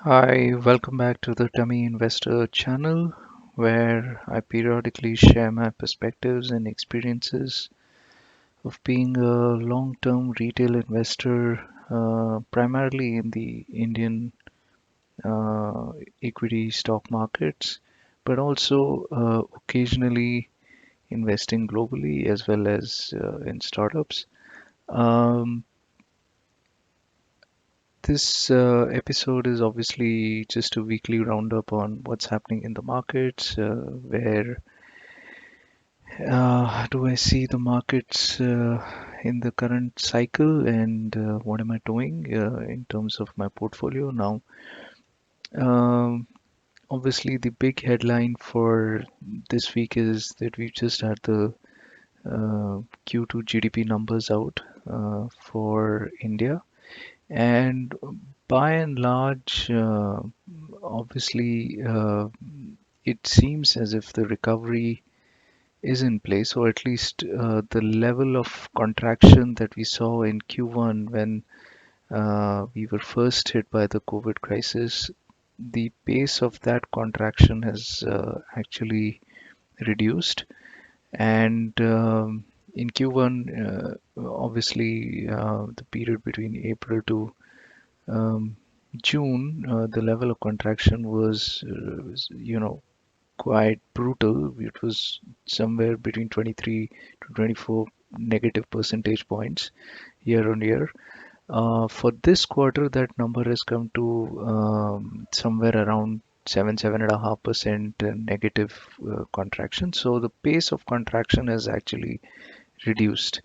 Hi, welcome back to the Tummy Investor channel, where I periodically share my perspectives and experiences of being a long-term retail investor, primarily in the Indian uh, equity stock markets, but also occasionally investing globally as well as in startups. Um, this episode is obviously just a weekly roundup on what's happening in the markets, where do I see the markets in the current cycle, and what am I doing in terms of my portfolio now? Um, Obviously, the big headline for this week is that we've just had the Q2 GDP numbers out for India. And by and large, obviously, it seems as if the recovery is in place, or at least the level of contraction that we saw in Q1 when we were first hit by the COVID crisis, the pace of that contraction has actually reduced. And in Q1, obviously, the period between April to um, June, the level of contraction was quite brutal. It was somewhere between 23 to 24 negative percentage points year on year. For this quarter, that number has come to somewhere around 7.5% negative contraction. So the pace of contraction has actually reduced.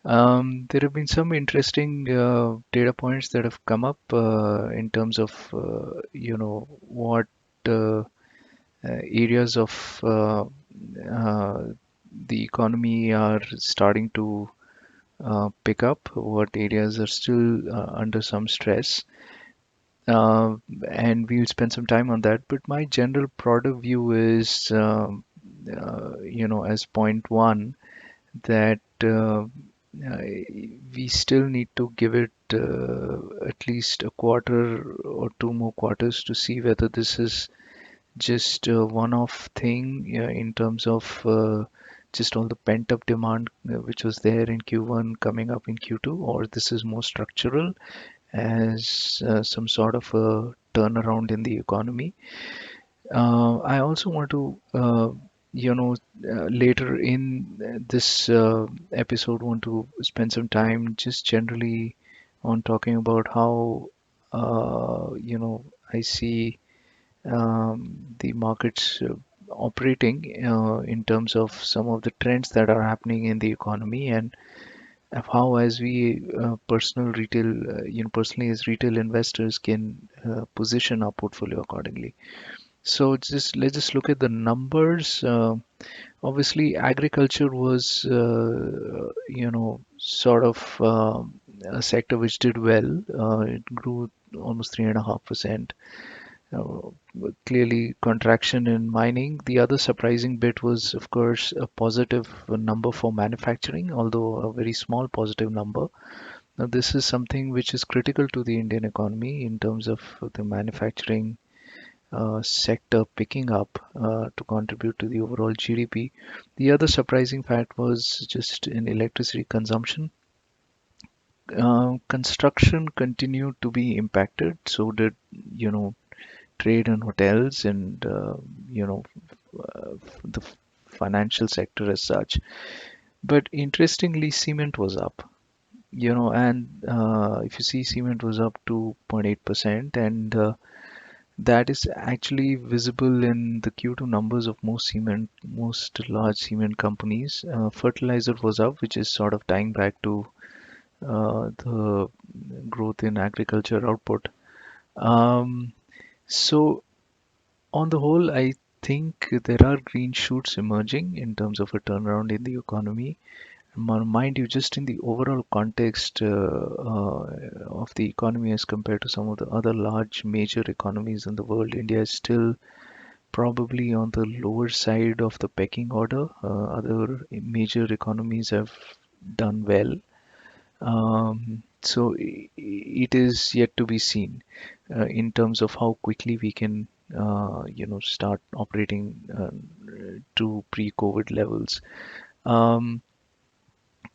There have been some interesting data points that have come up in terms of what areas of uh, the economy are starting to pick up, what areas are still under some stress. Uh, and we'll spend some time on that. But my general broader view is, as point one, that we still need to give it at least a quarter or two more quarters to see whether this is just a one-off thing in terms of just all the pent-up demand which was there in Q1 coming up in Q2, or this is more structural as some sort of a turnaround in the economy. I also want to, later in this episode, want to spend some time just generally on talking about how, I see the markets operating in terms of some of the trends that are happening in the economy, and of how, as we personal retail, personally as retail investors, can position our portfolio accordingly. So let's just look at the numbers. Obviously, agriculture was, sort of a sector which did well. It grew almost 3.5%. Clearly, contraction in mining. The other surprising bit was, of course, a positive number for manufacturing, although a very small positive number. Now, this is something which is critical to the Indian economy in terms of the manufacturing sector picking up to contribute to the overall GDP. The other surprising fact was just in electricity consumption. Construction continued to be impacted, so did, you know, trade and hotels and, you know, the financial sector as such. But interestingly, cement was up, and if you see, cement was up 2.8%, and that is actually visible in the Q2 numbers of most large cement companies. Fertilizer was up, which is sort of tying back to the growth in agriculture output. Um, so on the whole, I think there are green shoots emerging in terms of a turnaround in the economy. Mind you, just in the overall context of the economy as compared to some of the other large major economies in the world, India is still probably on the lower side of the pecking order. Other major economies have done well. So it is yet to be seen. in terms of how quickly we can, start operating to pre-COVID levels. Um,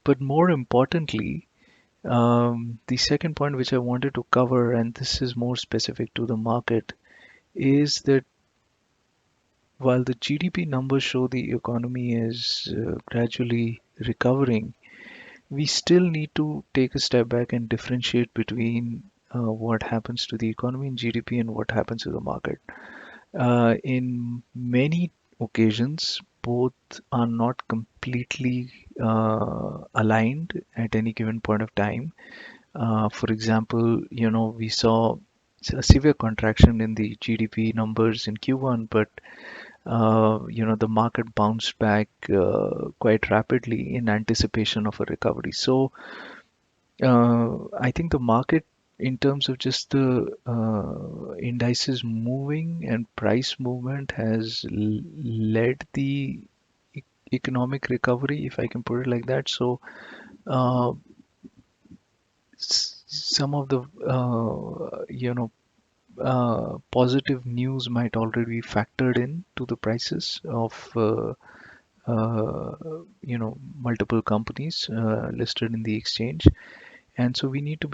but more importantly, the second point which I wanted to cover, and this is more specific to the market, is that while the GDP numbers show the economy is gradually recovering, we still need to take a step back and differentiate between what happens to the economy and GDP and what happens to the market. In many occasions, both are not completely aligned at any given point of time. For example, we saw a severe contraction in the GDP numbers in Q1, but the market bounced back quite rapidly in anticipation of a recovery. So I think the market, in terms of just the indices moving and price movement, has led the economic recovery, if I can put it like that. So uh, some of the positive news might already be factored in to the prices of uh, multiple companies listed in the exchange, and so we need to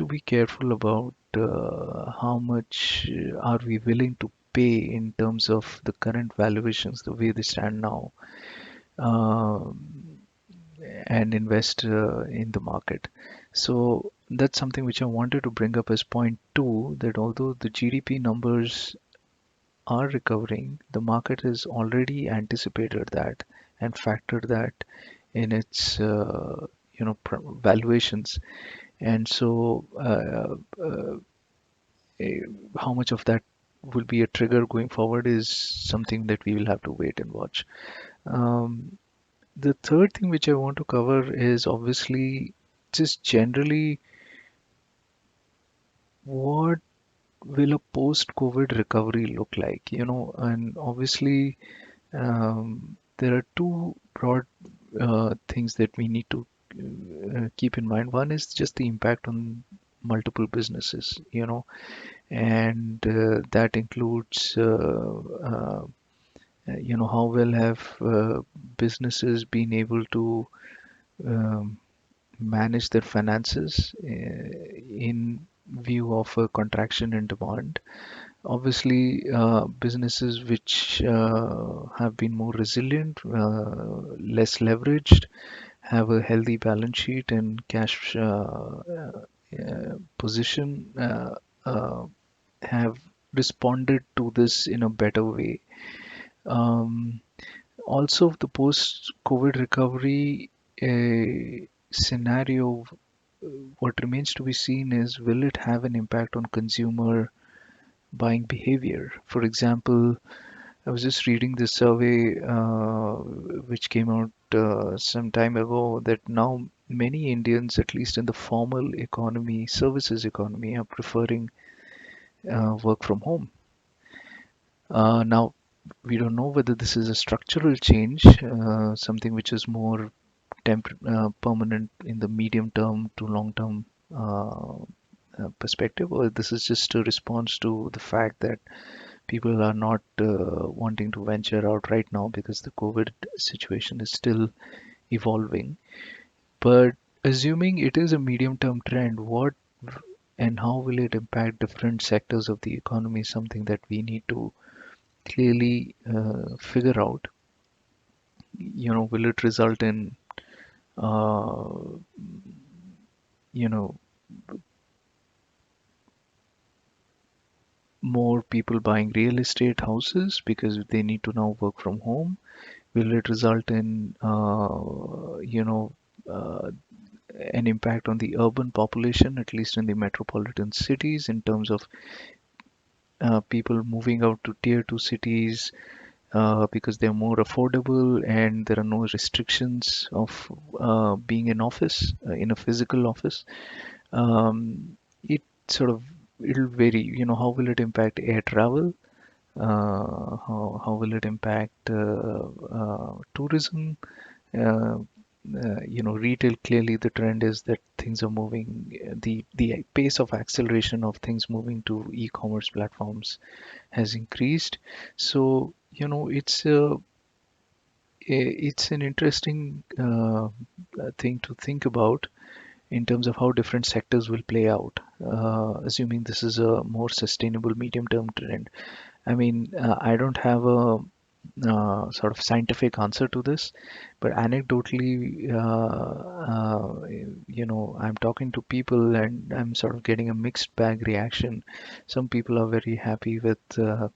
be careful about how much are we willing to pay in terms of the current valuations the way they stand now, um, and invest in the market. So that's something which I wanted to bring up as point two, that although the GDP numbers are recovering, the market has already anticipated that and factored that in its valuations. And so eh, how much of that will be a trigger going forward is something that we will have to wait and watch. Um, the third thing which I want to cover is obviously just generally, what will a post-COVID recovery look like? And obviously there are two broad things that we need to keep in mind. One is just the impact on multiple businesses, and that includes, how well have businesses been able to um, manage their finances in view of a contraction in demand. Obviously, businesses which have been more resilient, less leveraged, have a healthy balance sheet and cash position, have responded to this in a better way. Um, Also, the post-COVID recovery scenario, what remains to be seen is, will it have an impact on consumer buying behavior? For example, I was just reading this survey which came out some time ago, that now many Indians, at least in the formal economy, services economy, are preferring work from home. Now, we don't know whether this is a structural change, something which is more permanent in the medium term to long term perspective, or this is just a response to the fact that people are not wanting to venture out right now because the COVID situation is still evolving. But assuming it is a medium term trend, what and how will it impact different sectors of the economy is something that we need to clearly figure out. Will it result in uh, you know more people buying real estate houses because they need to now work from home? Will it result in uh, an impact on the urban population, at least in the metropolitan cities, in terms of people moving out to tier 2 cities because they're more affordable and there are no restrictions of being in office, in a physical office? It sort of, it'll vary. How will it impact air travel? How will it impact tourism? retail, clearly the trend is that things are moving. The pace of acceleration of things moving to e-commerce platforms has increased. So, it's an interesting thing to think about in terms of how different sectors will play out, assuming this is a more sustainable medium-term trend. I mean, I don't have a sort of scientific answer to this, but anecdotally, I'm talking to people and I'm sort of getting a mixed bag reaction. Some people are very happy with the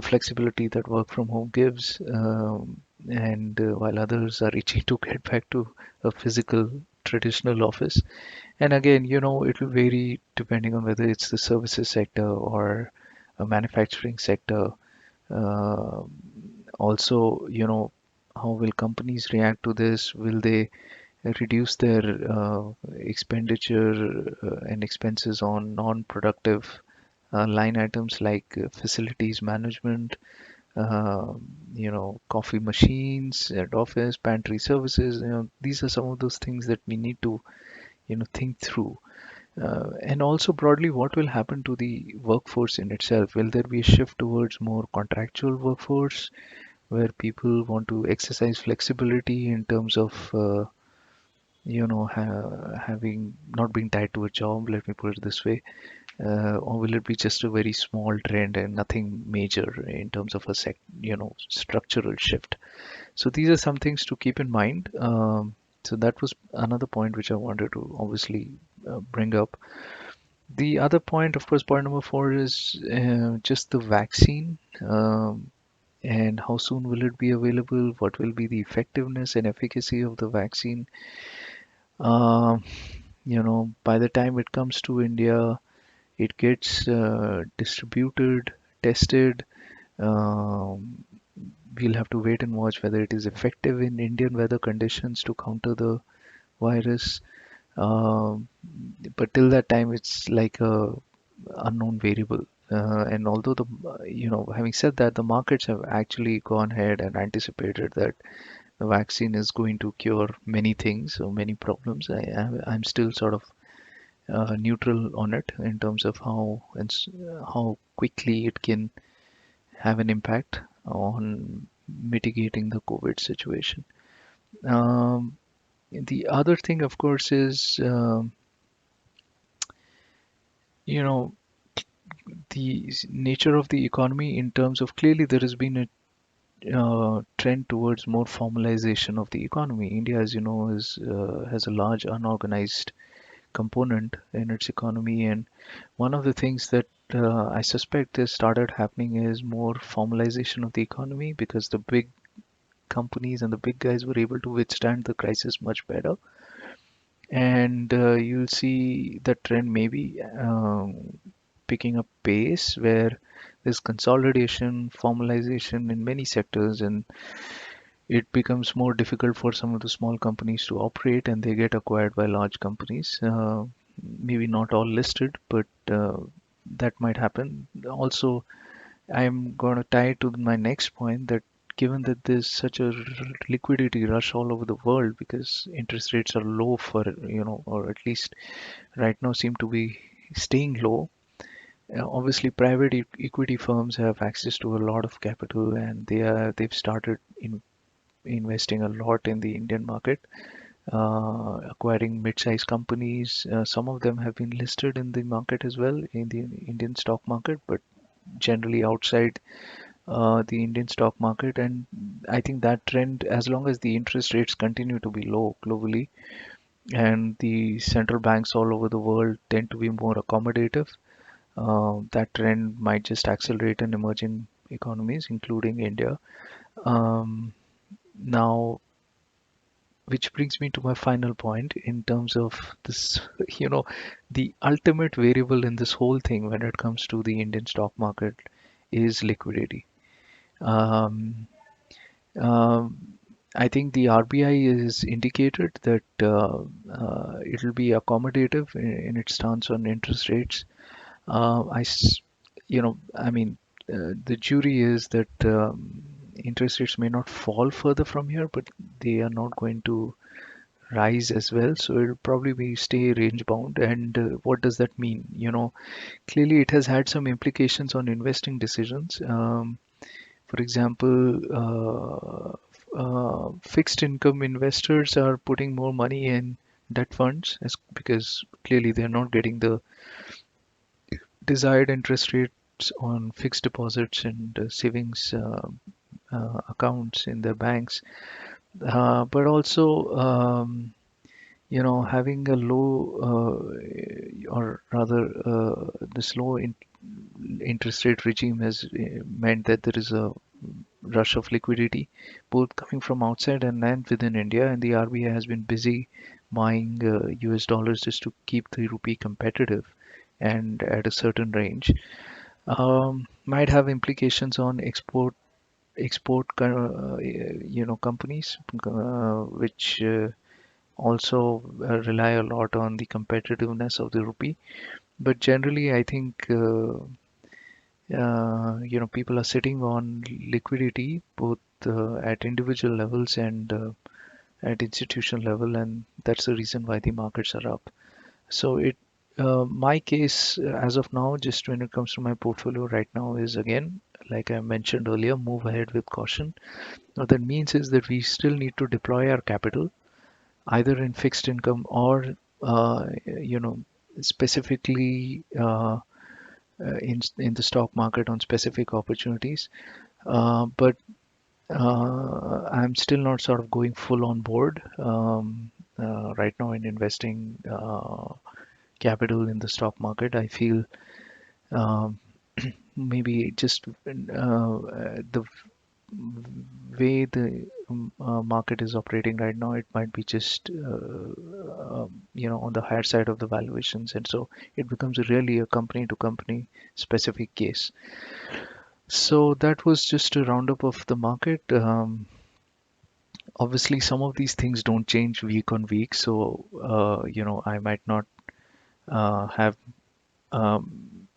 flexibility that work from home gives, and while others are itching to get back to a physical traditional office. And again, it will vary depending on whether it's the services sector or a manufacturing sector. Uh, Also, how will companies react to this? Will they reduce their expenditure and expenses on non-productive line items like facilities management, uh, coffee machines at office, pantry services? These are some of those things that we need to, think through. And also broadly, what will happen to the workforce in itself? Will there be a shift towards more contractual workforce where people want to exercise flexibility in terms of having not being tied to a job, let me put it this way, or will it be just a very small trend and nothing major in terms of a structural shift? So these are some things to keep in mind. So that was another point which I wanted to obviously bring up. The other point, of course, point number four is just the vaccine. And how soon will it be available? What will be the effectiveness and efficacy of the vaccine? Um, by the time it comes to India, it gets distributed, tested. Um, we'll have to wait and watch whether it is effective in Indian weather conditions to counter the virus. Um, but till that time, it's like a unknown variable. And although having said that, the markets have actually gone ahead and anticipated that the vaccine is going to cure many things or many problems. I'm still sort of neutral on it in terms of how quickly it can have an impact on mitigating the COVID situation. Um, the other thing, of course, is you know the nature of the economy in terms of clearly there has been a trend towards more formalization of the economy. India, as you know, has a large unorganized component in its economy, and one of the things that I suspect has started happening is more formalization of the economy because the big companies and the big guys were able to withstand the crisis much better. And you'll see the trend maybe picking up pace where there's consolidation, formalization in many sectors, and it becomes more difficult for some of the small companies to operate and they get acquired by large companies. Maybe not all listed, but that might happen. Also, I'm going to tie it to my next point that given that there's such a liquidity rush all over the world because interest rates are low for, or at least right now seem to be staying low. Obviously, private equity firms have access to a lot of capital and they've started investing a lot in the Indian market, acquiring mid-sized companies. Some of them have been listed in the market as well, in the Indian stock market, but generally outside the Indian stock market. And I think that trend, as long as the interest rates continue to be low globally and the central banks all over the world tend to be more accommodative, that trend might just accelerate in emerging economies, including India. Um, Now, which brings me to my final point in terms of this, you know, the ultimate variable in this whole thing when it comes to the Indian stock market is liquidity. Um, um, I think the RBI is indicated that it'll be accommodative in its stance on interest rates. I mean, the jury is that interest rates may not fall further from here, but they are not going to rise as well. So it'll probably be stay range bound. And what does that mean? Clearly it has had some implications on investing decisions. For example, fixed income investors are putting more money in debt funds because clearly they're not getting the desired interest rates on fixed deposits and savings accounts in their banks. But also, having a low, or rather, this low interest rate regime has meant that there is a rush of liquidity, both coming from outside and within India, and the RBI has been busy buying US dollars just to keep the rupee competitive and at a certain range. Might have implications on companies, which also rely a lot on the competitiveness of the rupee. But generally, I think people are sitting on liquidity both at individual levels and at institutional level, and that's the reason why the markets are up. So my case as of now, just when it comes to my portfolio right now, is again, like I mentioned earlier, move ahead with caution. What that means is that we still need to deploy our capital either in fixed income or specifically in the stock market on specific opportunities. But I'm still not sort of going full on board right now in investing capital in the stock market. I feel um, maybe just the way the market is operating right now, it might be just on the higher side of the valuations, and so it becomes really a company to company specific case. So that was just a roundup of the market. Obviously, some of these things don't change week on week, so I might not have um,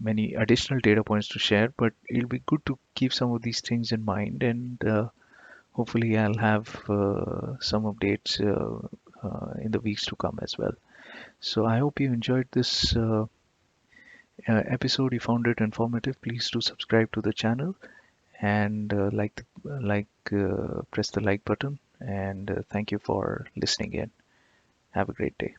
many additional data points to share, but it'll be good to keep some of these things in mind, and hopefully I'll have some updates in the weeks to come as well. So I hope you enjoyed this episode. You found it informative. Please do subscribe to the channel and press the like button. And thank you for listening in. Have a great day.